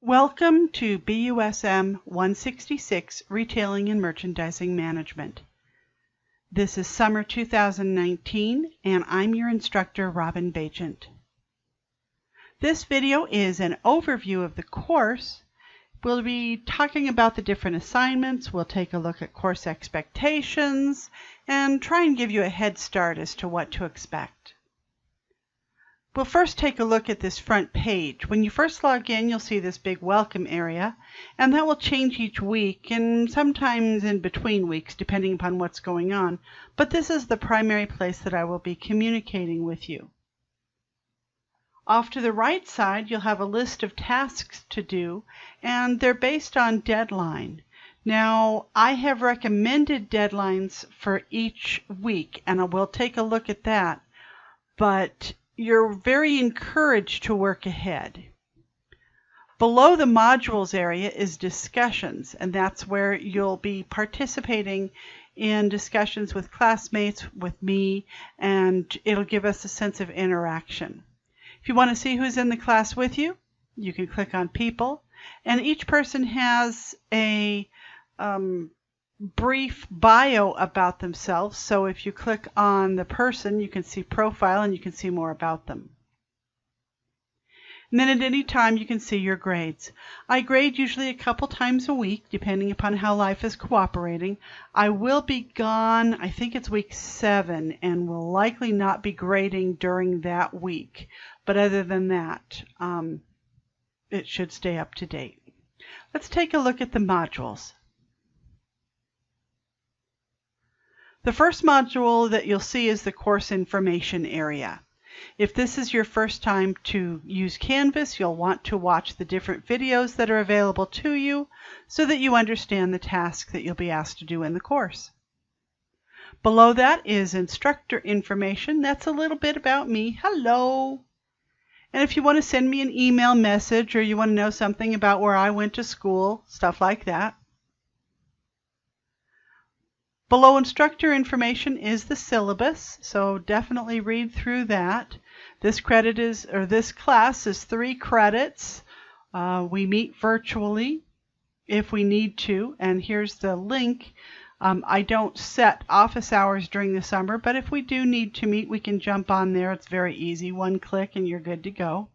Welcome to BUSM166 Retailing and Merchandising Management. This is summer 2019 and I'm your instructor, Robin Bagent. This video is an overview of the course. We'll be talking about the different assignments, we'll take a look at course expectations, and try and give you a head start as to what to expect. We'll first take a look at this front page. When you first log in, you'll see this big welcome area, and that will change each week and sometimes in between weeks depending upon what's going on. But this is the primary place that I will be communicating with you. Off to the right side, you'll have a list of tasks to do, and they're based on deadline. Now, I have recommended deadlines for each week, and I will take a look at that, but you're very encouraged to work ahead. Below the modules area is discussions, and that's where you'll be participating in discussions with classmates, with me, and it'll give us a sense of interaction. If you want to see who's in the class with you, you can click on People, and each person has a brief bio about themselves. So if you click on the person, you can see profile and you can see more about them. And then at any time you can see your grades. I grade usually a couple times a week depending upon how life is cooperating. I will be gone, I think it's week 7, and will likely not be grading during that week. But other than that, it should stay up to date. Let's take a look at the modules. The first module that you'll see is the course information area. If this is your first time to use Canvas, you'll want to watch the different videos that are available to you so that you understand the task that you'll be asked to do in the course. Below that is instructor information. That's a little bit about me. Hello! And if you want to send me an email message or you want to know something about where I went to school, stuff like that. Below instructor information is the syllabus, so definitely read through that. This class is 3 credits. We meet virtually if we need to, and here's the link. I don't set office hours during the summer, but if we do need to meet, we can jump on there. It's very easy. 1 click and you're good to go.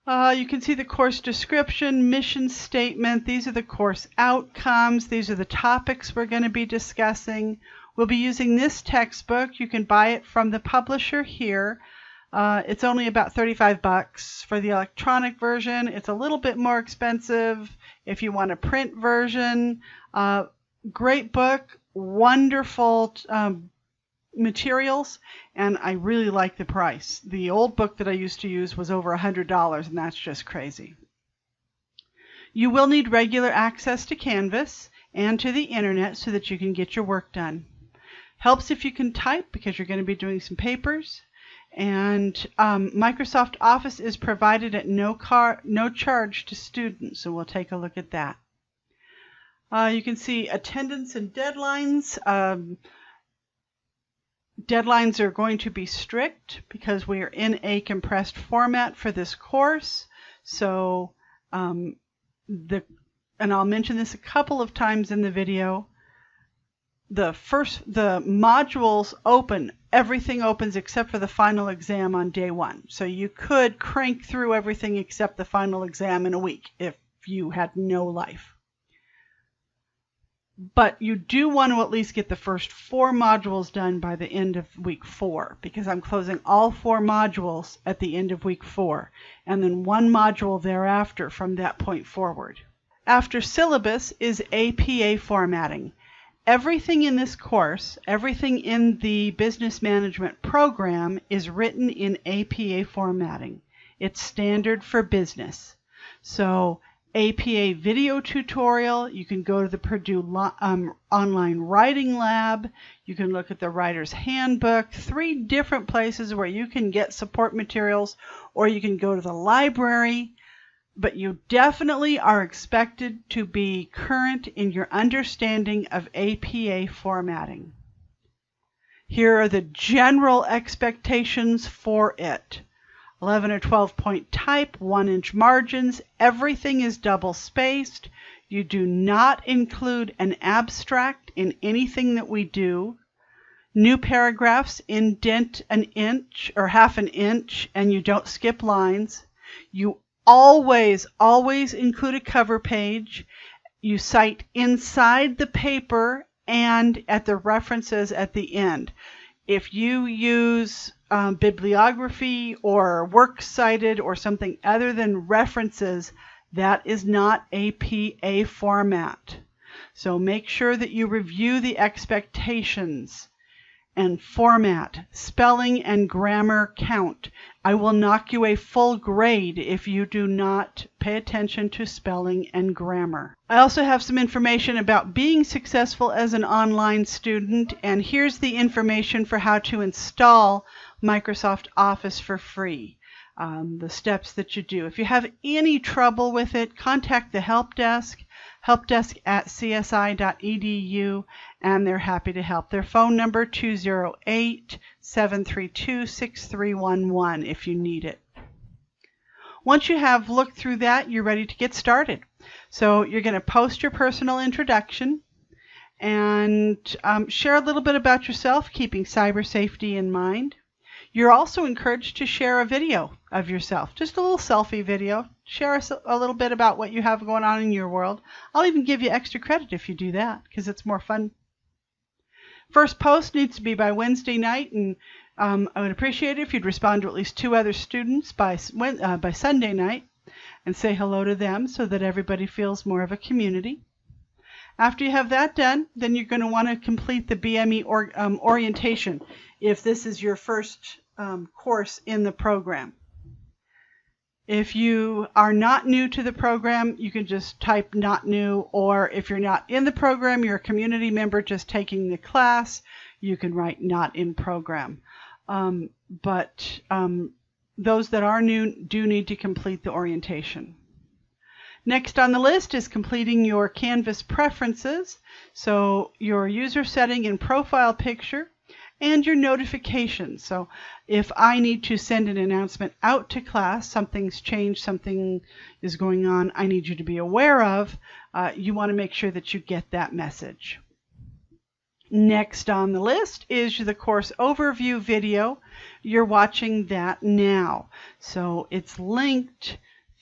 You can see the course description, mission statement. These are the course outcomes. These are the topics we're going to be discussing. We'll be using this textbook. You can buy it from the publisher here. It's only about $35 for the electronic version. It's a little bit more expensive if you want a print version. Great book, wonderful materials, and I really like the price. The old book that I used to use was over $100, and that's just crazy. You will need regular access to Canvas and to the internet so that you can get your work done. Helps if you can type because you're going to be doing some papers. And Microsoft Office is provided at no charge to students, so we'll take a look at that. You can see attendance and deadlines. Deadlines are going to be strict because we are in a compressed format for this course. So, and I'll mention this a couple of times in the video. The modules open, everything opens except for the final exam on day 1. So you could crank through everything except the final exam in a week if you had no life. But you do want to at least get the first 4 modules done by the end of week 4, because I'm closing all 4 modules at the end of week 4, and then 1 module thereafter from that point forward. After syllabus is APA formatting. Everything in this course, everything in the business management program is written in APA formatting. It's standard for business. So APA video tutorial, you can go to the Purdue online writing lab, you can look at the writer's handbook, 3 different places where you can get support materials, or you can go to the library, but you definitely are expected to be current in your understanding of APA formatting. Here are the general expectations for it. 11 or 12 point type, 1-inch margins. Everything is double spaced. You do not include an abstract in anything that we do. New paragraphs indent an inch or half an inch, and you don't skip lines. You always include a cover page. You cite inside the paper and at the references at the end. If you use bibliography or works cited or something other than references, that is not APA format. So make sure that you review the expectations and format. Spelling and grammar count. I will knock you a full grade if you do not pay attention to spelling and grammar. I also have some information about being successful as an online student, and here's the information for how to install Microsoft Office for free. The steps that you do. If you have any trouble with it, contact the help desk at csi.edu, and they're happy to help. Their phone number 208-732-6311 if you need it. Once you have looked through that, you're ready to get started. So you're going to post your personal introduction and share a little bit about yourself, keeping cyber safety in mind. You're also encouraged to share a video of yourself, just a little selfie video. Share a little bit about what you have going on in your world. I'll even give you extra credit if you do that, because it's more fun. First post needs to be by Wednesday night, and I would appreciate it if you'd respond to at least 2 other students by Sunday night and say hello to them so that everybody feels more of a community. After you have that done, then you're going to want to complete the BME orientation if this is your first course in the program. If you are not new to the program, you can just type not new, or if you're not in the program, you're a community member just taking the class, you can write not in program. But those that are new do need to complete the orientation. Next on the list is completing your Canvas preferences, so your user setting and profile picture, and your notifications. So if I need to send an announcement out to class, something's changed, something is going on I need you to be aware of, you want to make sure that you get that message. Next on the list is the course overview video. You're watching that now. So it's linked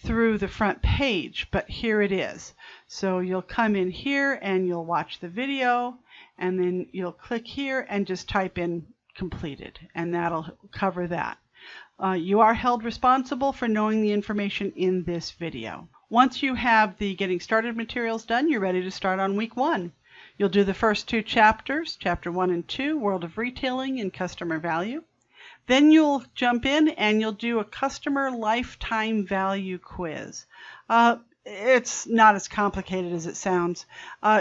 through the front page, but here it is. So you'll come in here and you'll watch the video, and then you'll click here and just type in completed, and that'll cover that. You are held responsible for knowing the information in this video. Once you have the getting started materials done, you're ready to start on week 1. You'll do the first 2 chapters, chapter 1 and 2, World of Retailing and Customer Value. Then you'll jump in and you'll do a customer lifetime value quiz. It's not as complicated as it sounds.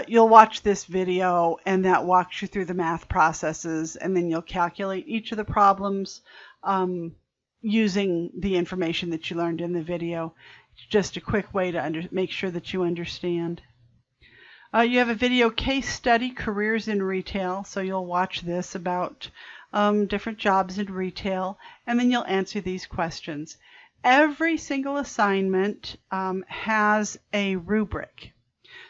You'll watch this video and that walks you through the math processes, and then you'll calculate each of the problems using the information that you learned in the video. It's just a quick way to make sure that you understand. You have a video case study, Careers in Retail, so you'll watch this about different jobs in retail, and then you'll answer these questions. Every single assignment has a rubric,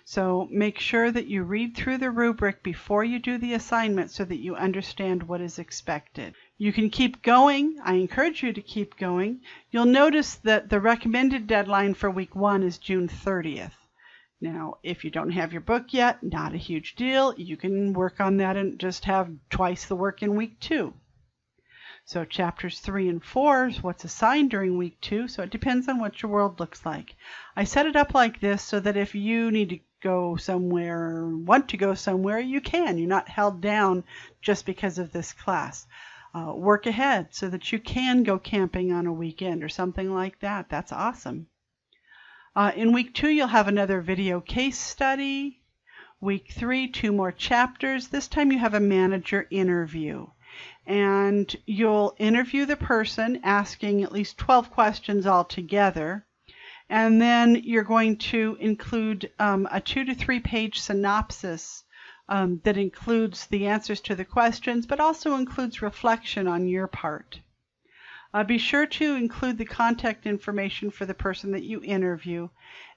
so make sure that you read through the rubric before you do the assignment so that you understand what is expected. You can keep going. I encourage you to keep going. You'll notice that the recommended deadline for week 1 is June 30th. Now, if you don't have your book yet, not a huge deal. You can work on that and just have twice the work in week 2. So chapters 3 and 4 is what's assigned during week 2, so it depends on what your world looks like. I set it up like this so that if you need to go somewhere, want to go somewhere, you can. You're not held down just because of this class. Work ahead so that you can go camping on a weekend or something like that. That's awesome. In week 2, you'll have another video case study. Week 3, 2 more chapters. This time you have a manager interview. And you'll interview the person, asking at least 12 questions altogether. And then you're going to include a 2 to 3 page synopsis that includes the answers to the questions, but also includes reflection on your part. Be sure to include the contact information for the person that you interview,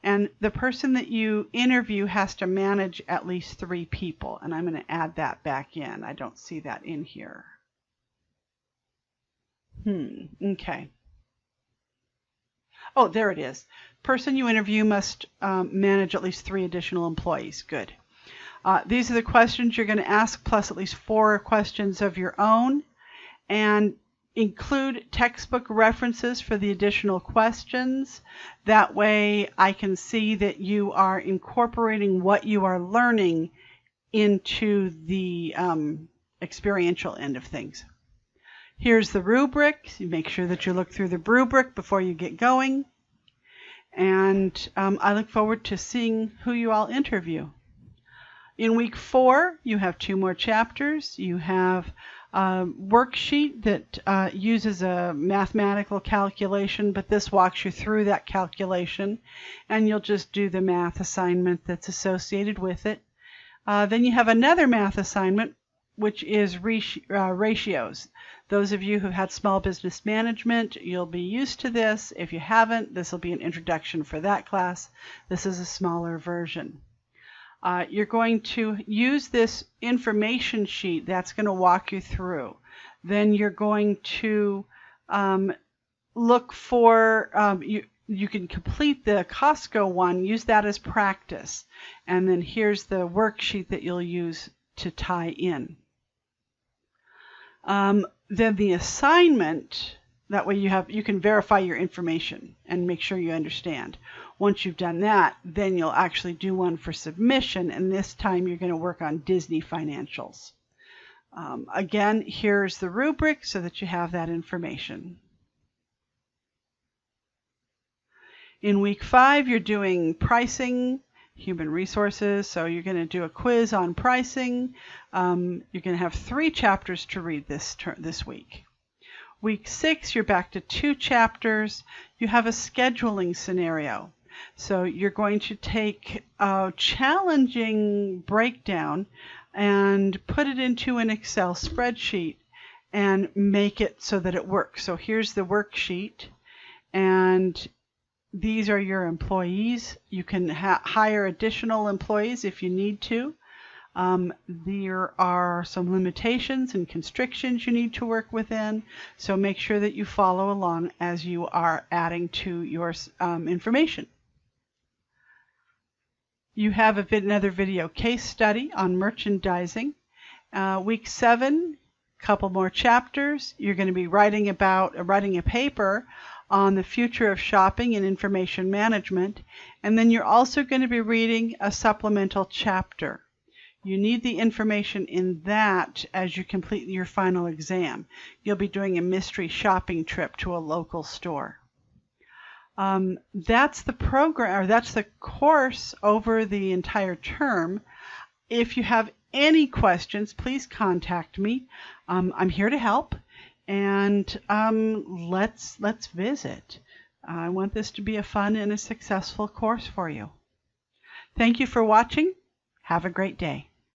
and the person that you interview has to manage at least 3 people, and I'm going to add that back in. I don't see that in here. Okay. Oh, there it is. Person you interview must manage at least 3 additional employees. Good. These are the questions you're going to ask, plus at least 4 questions of your own, and include textbook references for the additional questions. That way I can see that you are incorporating what you are learning into the experiential end of things. Here's the rubric. You make sure that you look through the rubric before you get going. And I look forward to seeing who you all interview. In week 4, you have 2 more chapters. You have a worksheet that uses a mathematical calculation, but this walks you through that calculation, and you'll just do the math assignment that's associated with it. Then you have another math assignment, which is ratios. Those of you who've had small business management, you'll be used to this. If you haven't, this will be an introduction for that class. This is a smaller version. You're going to use this information sheet that's going to walk you through. Then you're going to look for, you can complete the Costco one, use that as practice. And then here's the worksheet that you'll use to tie in. Then the assignment, that way you can verify your information and make sure you understand. Once you've done that, then you'll actually do one for submission, and this time you're going to work on Disney financials. Again, here's the rubric so that you have that information. In week 5, you're doing pricing, human resources, so you're going to do a quiz on pricing. You're going to have 3 chapters to read this week. Week 6, you're back to 2 chapters. You have a scheduling scenario. So you're going to take a challenging breakdown and put it into an Excel spreadsheet and make it so that it works. So here's the worksheet, and these are your employees. You can hire additional employees if you need to. There are some limitations and constrictions you need to work within, so make sure that you follow along as you are adding to your information. You have another video case study on merchandising. Week 7, couple more chapters. You're going to be writing a paper on the future of shopping and information management, and then you're also going to be reading a supplemental chapter. You need the information in that as you complete your final exam. You'll be doing a mystery shopping trip to a local store. That's the program, or that's the course over the entire term. If you have any questions, please contact me. I'm here to help, and let's visit. I want this to be a fun and a successful course for you. Thank you for watching. Have a great day.